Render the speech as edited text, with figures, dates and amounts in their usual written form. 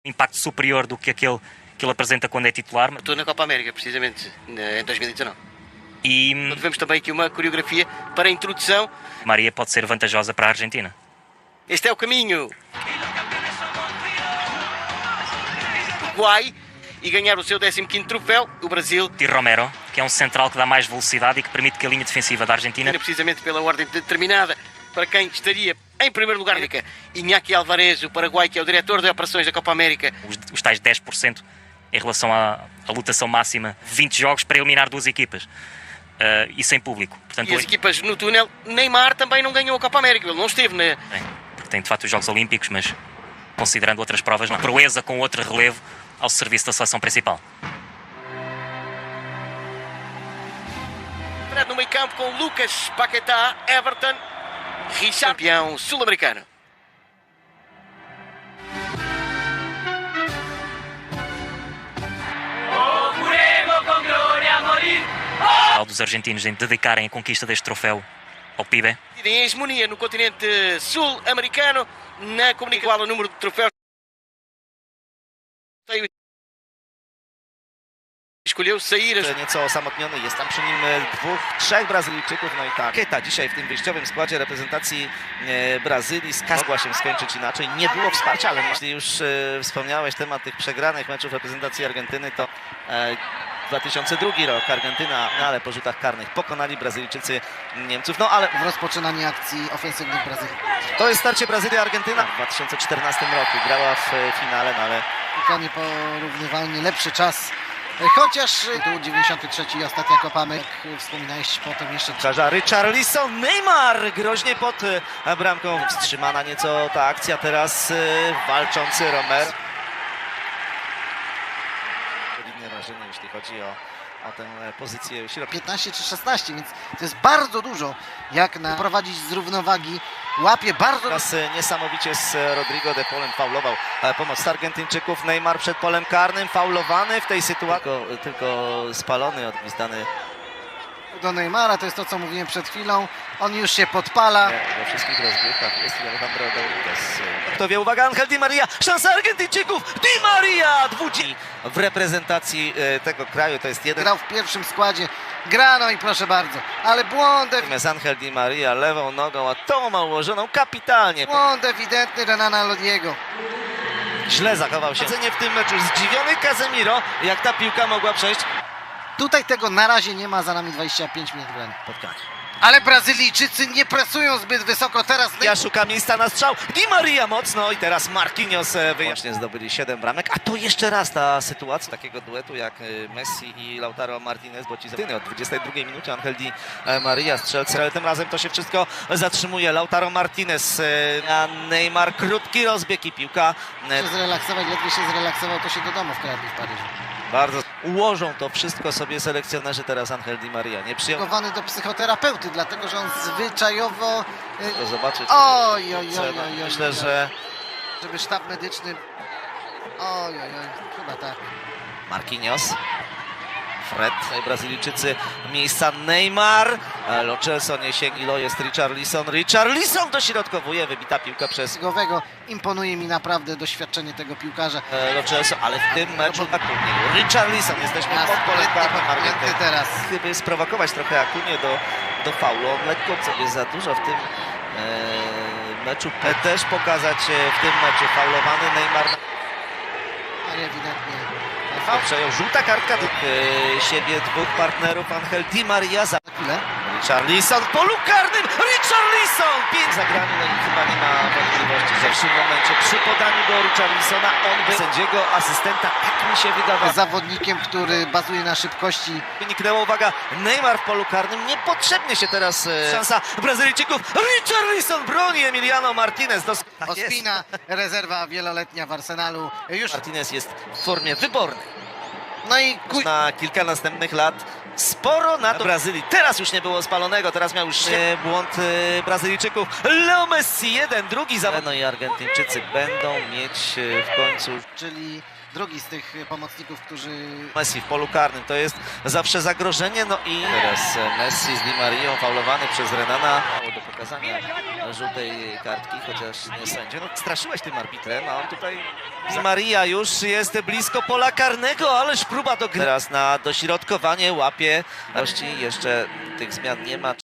impacto superior do que aquele que ele apresenta quando é titular. Estou na Copa América, precisamente, em 2019. E Então tivemos também aqui uma coreografia para a introdução. Maria pode ser vantajosa para a Argentina. Este é o caminho. Uruguai e ganhar o seu 15º troféu, o Brasil. E Romero, que é um central que dá mais velocidade e que permite que a linha defensiva da Argentina... Precisamente pela ordem determinada, para quem estaria em primeiro lugar. Iñaki Alvarez, o Paraguai, que é o diretor de operações da Copa América. Os tais 10% em relação à lotação máxima, 20 jogos para eliminar duas equipas. E sem público. Portanto, e as equipas no túnel, Neymar também não ganhou a Copa América, ele não esteve na... Porque tem de facto os Jogos Olímpicos, mas considerando outras provas, não. Proeza com outro relevo ao serviço da seleção principal. No meio campo com Lucas Paquetá, Everton, Richard, campeão sul-americano. Ao dos argentinos em dedicarem a conquista deste troféu ao PIB. Em hegemonia no continente sul-americano, na comunicação igual ao número de troféus. Escolheu sair. Nieco osamotniony, jest tam przy nim trzech Brazylijczyków, no i tak. Paquetá dzisiaj w tym wyjściowym składzie reprezentacji Brazylii mogła się skończyć inaczej. Nie było wsparcia, ale jeśli już wspomniałeś temat tych przegranych meczów reprezentacji Argentyny, to 2002 rok Argentyna, ale po rzutach karnych pokonali Brazylijczycy Niemców, no ale w rozpoczynaniu akcji ofensywnych Brazylii. To jest starcie Brazylia-Argentyna. W 2014 roku grała w finale, no ale... To nieporównywalnie lepszy czas. Chociaż był 93 i ostatnia Copa Ameryki, wspominałeś potem jeszcze... Richarlison, Neymar groźnie pod bramką. Wstrzymana nieco ta akcja, teraz walczący Romero. Solidne wrażenie, jeśli chodzi o tę pozycję środka. 15 czy 16, więc to jest bardzo dużo, jak na prowadzić z równowagi. Łapie bardzo... Teraz niesamowicie z Rodrigo de Polem faulował pomoc Argentyńczyków. Neymar przed polem karnym, faulowany w tej sytuacji. Tylko spalony, odgwizdany. Do Neymara, to jest to, co mówiłem przed chwilą. On już się podpala. We wszystkich rozgrywkach jest Alejandro Rodriguez. Kto wie, uwaga, Angel Di Maria, szansa Argentyńczyków, Di Maria! W reprezentacji tego kraju to jest jeden. Grał w pierwszym składzie, grano i proszę bardzo, ale błąd... Angel Di Maria lewą nogą, a tą ma ułożoną kapitalnie. Błąd ewidentny Renana Lodiego. Źle zachował się w tym meczu. Zdziwiony Casemiro, jak ta piłka mogła przejść. Tutaj tego na razie nie ma, za nami 25 minut grania. Spotkanie. Ale Brazylijczycy nie presują zbyt wysoko teraz. Ja szukam miejsca na strzał. Di Maria mocno i teraz Marquinhos wyjaśnie zdobyli 7 bramek. A to jeszcze raz ta sytuacja takiego duetu jak Messi i Lautaro Martinez, bo ci od 22 minucie Angel Di Maria strzelcy, ale tym razem to się wszystko zatrzymuje. Lautaro Martinez, a Neymar, krótki rozbieg i piłka. Się zrelaksować, ledwie się zrelaksował, to się do domu wkradli w Paryżu. Bardzo ułożą to wszystko sobie selekcjonerzy teraz. Angel Di Maria nie przyjął. Skierowany do psychoterapeuty, dlatego że on zwyczajowo... To zobaczyć. Oj. Myślę, że... Żeby sztab medyczny... Oj, chyba tak. Marquinhos. Fred, Brazylijczycy, miejsca Neymar, Lo Celso nie sięgnie, jest Richarlison dośrodkowuje, wybita piłka przez Gowego. Imponuje mi naprawdę doświadczenie tego piłkarza. Lo Celso, ale w tym meczu Richarlison, jesteśmy pod polem karnym Argentyny teraz. Gdyby sprowokować trochę Acunię do faulu, on lekko sobie za dużo w tym meczu, też pokazać w tym meczu faulowany Neymar. Ale ewidentnie. Przejął żółta kartka do siebie dwóch partnerów. Angel Di Maria za chwilę. Richarlison w polu karnym. Richarlison! 5 zagrany, no i chyba nie ma wątpliwości, że w tym momencie przy podaniu do Richarlisona on był sędziego asystenta, tak mi się wydawało. Zawodnikiem, który bazuje na szybkości. Wyniknęła, uwaga, Neymar w polu karnym. Niepotrzebnie się teraz szansa Brazylijczyków. Richarlison broni Emiliano Martinez. Ospina, rezerwa wieloletnia w Arsenalu. Już Martinez jest w formie wybornej. No i na kilka następnych lat sporo na to Brazylii. Teraz już nie było spalonego, teraz miał już błąd Brazylijczyków. Leo Messi, jeden, drugi zawód. No i Argentyńczycy będą mieć w końcu... Czyli drugi z tych pomocników, którzy... Messi w polu karnym, to jest zawsze zagrożenie, no i teraz Messi z Di Marią faulowany przez Renana. pokazania żółtej kartki, chociaż nie sędzia. No, straszyłeś tym arbitrem, a on tutaj... Maria już jest blisko pola karnego, ależ próba do gry. Teraz na dośrodkowanie łapie. Jeszcze tych zmian nie ma.